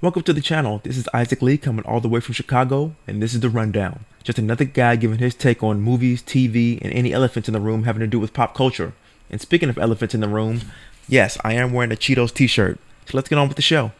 Welcome to the channel. This is Isaac Lee coming all the way from Chicago, and this is The Rundown. Just another guy giving his take on movies, TV, and any elephants in the room having to do with pop culture. And speaking of elephants in the room, yes, I am wearing a Cheetos t-shirt. So let's get on with the show.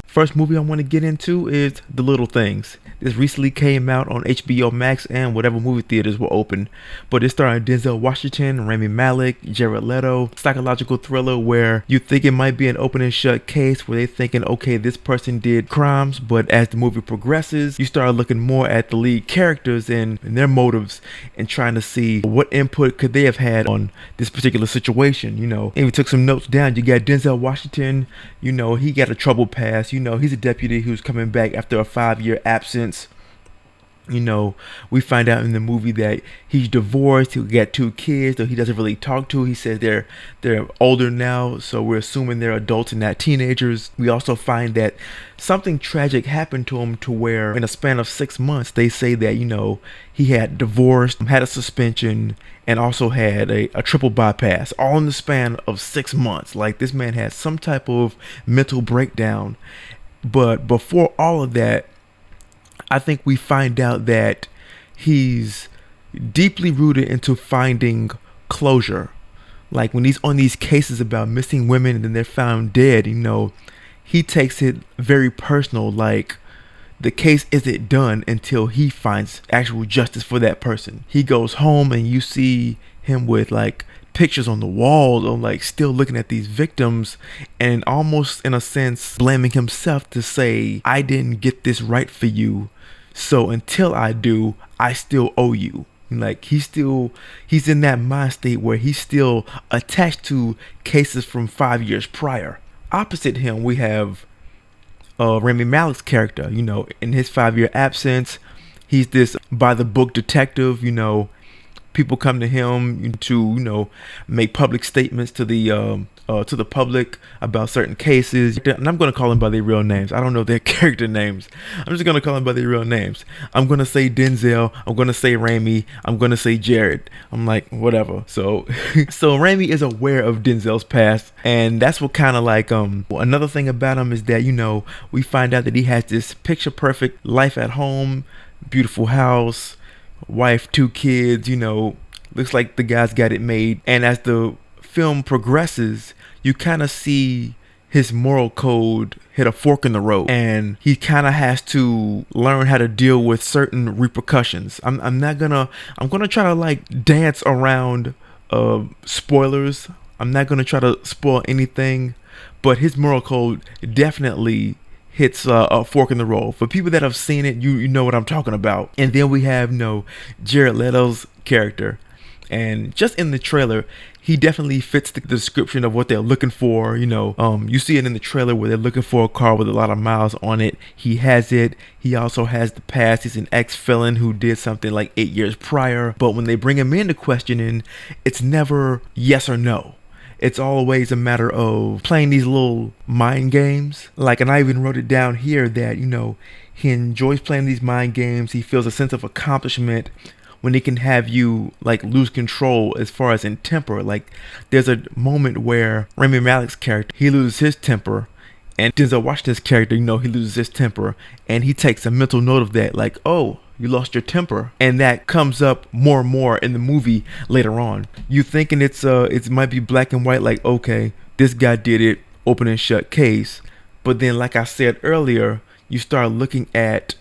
First movie I want to get into is The Little Things. This recently came out on HBO Max and whatever movie theaters were open. But it starred Denzel Washington, Rami Malek, Jared Leto. Psychological thriller where you think it might be an open and shut case where they're thinking, okay, this person did crimes. But as the movie progresses, you start looking more at the lead characters and their motives and trying to see what input could they have had on this particular situation. And we took some notes down. You got Denzel Washington, he got a troubled past. He's a deputy who's coming back after a 5-year absence. We find out in the movie that he's divorced. He got 2 kids that he doesn't really talk to. He says they're older now, so we're assuming they're adults and not teenagers. We also find that something tragic happened to him to where in a span of 6 months, they say that, he had divorced, had a suspension, and also had a triple bypass, all in the span of 6 months. Like, this man had some type of mental breakdown. But before all of that, I think we find out that he's deeply rooted into finding closure. Like when he's on these cases about missing women and then they're found dead, he takes it very personal. Like the case isn't done until he finds actual justice for that person. He goes home and you see him with like pictures on the wall of like still looking at these victims and almost in a sense blaming himself to say, I didn't get this right for you, so until I do, I still owe you. Like he's in that mind state where he's still attached to cases from 5 years prior. Opposite him we have Rami Malek's character. In his 5-year absence, he's this by the book detective. People come to him to make public statements to the public about certain cases, and I'm going to call them by their real names. I don't know their character names. I'm just going to call them by their real names. I'm going to say Denzel, I'm going to say Rami, I'm going to say Jared. I'm like, whatever. So Rami is aware of Denzel's past, and that's what kind of like another thing about him is that we find out that he has this picture perfect life at home, beautiful house, wife, 2 kids, looks like the guy's got it made. And as the film progresses, you kind of see his moral code hit a fork in the road, and he kind of has to learn how to deal with certain repercussions. I'm gonna try to like dance around spoilers. I'm not gonna try to spoil anything, but his moral code definitely hits a fork in the road. For people that have seen it, you know what I'm talking about. And then we have Jared Leto's character, and just in the trailer, he definitely fits the description of what they're looking for. You see it in the trailer where they're looking for a car with a lot of miles on it. He has it. He also has the past. He's an ex-felon who did something like 8 years prior. But when they bring him into questioning, it's never yes or no. It's always a matter of playing these little mind games. And I even wrote it down here that, he enjoys playing these mind games. He feels a sense of accomplishment when he can have you like lose control as far as in temper. Like there's a moment where Rami Malek's character, he loses his temper, and Denzel Washington's character, he loses his temper, and he takes a mental note of that, like, oh, you lost your temper. And that comes up more and more in the movie later on. You thinking it might be black and white, like, okay, this guy did it, open and shut case. But then, like I said earlier, you start looking at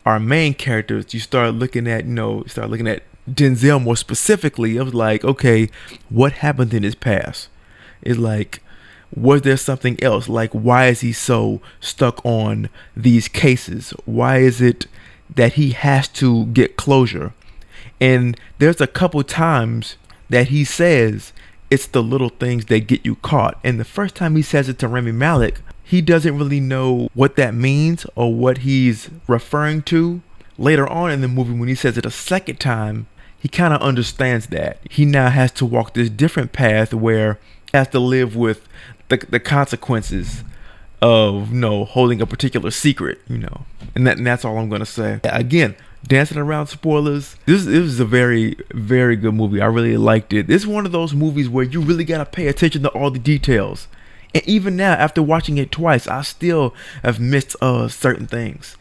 our main characters. You start looking at Denzel more specifically. I was like, okay, what happened in his past? It's like, was there something else? Like, why is he so stuck on these cases? Why is it that he has to get closure? And there's a couple times that he says it's the little things that get you caught. And the first time he says it to Rami Malek, he doesn't really know what that means or what he's referring to. Later on in the movie, when he says it a second time, he kind of understands that. He now has to walk this different path where he has to live with the consequences of holding a particular secret, and that's all I'm gonna say. Again, dancing around spoilers. This was a very, very good movie. I really liked it. This is one of those movies where you really gotta pay attention to all the details. And even now, after watching it twice, I still have missed certain things.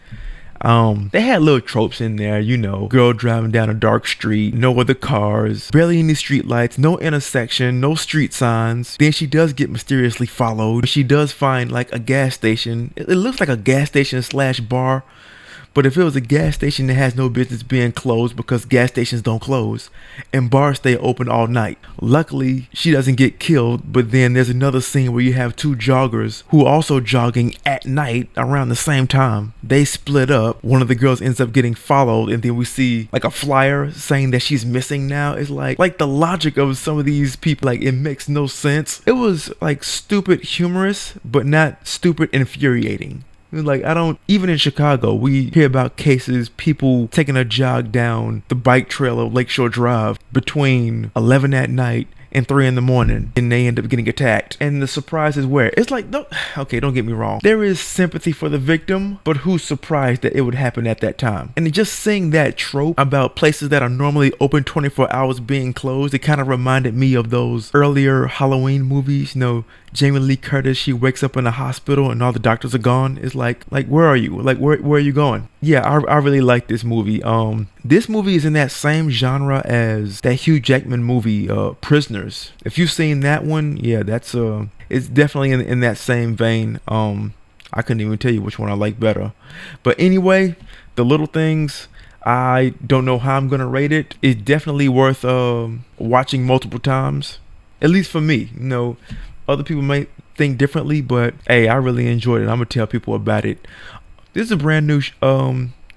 They had little tropes in there, you know, girl driving down a dark street, no other cars, barely any street lights, no intersection, no street signs. Then she does get mysteriously followed. She does find like a gas station. It looks like a gas station slash bar. But if it was a gas station that has no business being closed because gas stations don't close and bars stay open all night. Luckily, she doesn't get killed, but then there's another scene where you have two joggers who are also jogging at night around the same time. They split up. One of the girls ends up getting followed, and then we see like a flyer saying that she's missing now. It's like the logic of some of these people, like it makes no sense. It was like stupid humorous, but not stupid infuriating. Like, I don't, even in Chicago, we hear about cases, people taking a jog down the bike trail of Lakeshore Drive between 11 at night and 3 in the morning, and they end up getting attacked. And the surprise is where? It's like, no, okay, don't get me wrong. There is sympathy for the victim, but who's surprised that it would happen at that time? And just seeing that trope about places that are normally open 24 hours being closed, it kind of reminded me of those earlier Halloween movies. You know, Jamie Lee Curtis, she wakes up in a hospital and all the doctors are gone. It's like where are you? Like, where are you going? Yeah, I really like this movie. This movie is in that same genre as that Hugh Jackman movie, Prisoners. If you've seen that one, yeah, that's it's definitely in that same vein. I couldn't even tell you which one I like better. But anyway, The Little Things, I don't know how I'm gonna rate it. It's definitely worth watching multiple times, at least for me. You know, other people might think differently, but hey, I really enjoyed it. I'm gonna tell people about it. This is a brand new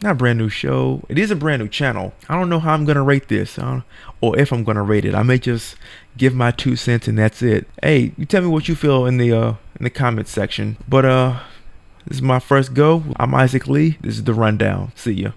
not brand new show. It is a brand new channel. I don't know how I'm gonna rate this, or if I'm gonna rate it. I may just give my 2 cents and that's it. Hey, you tell me what you feel in the comments section. But this is my first go. I'm Isaac Lee. This is The Rundown. See ya.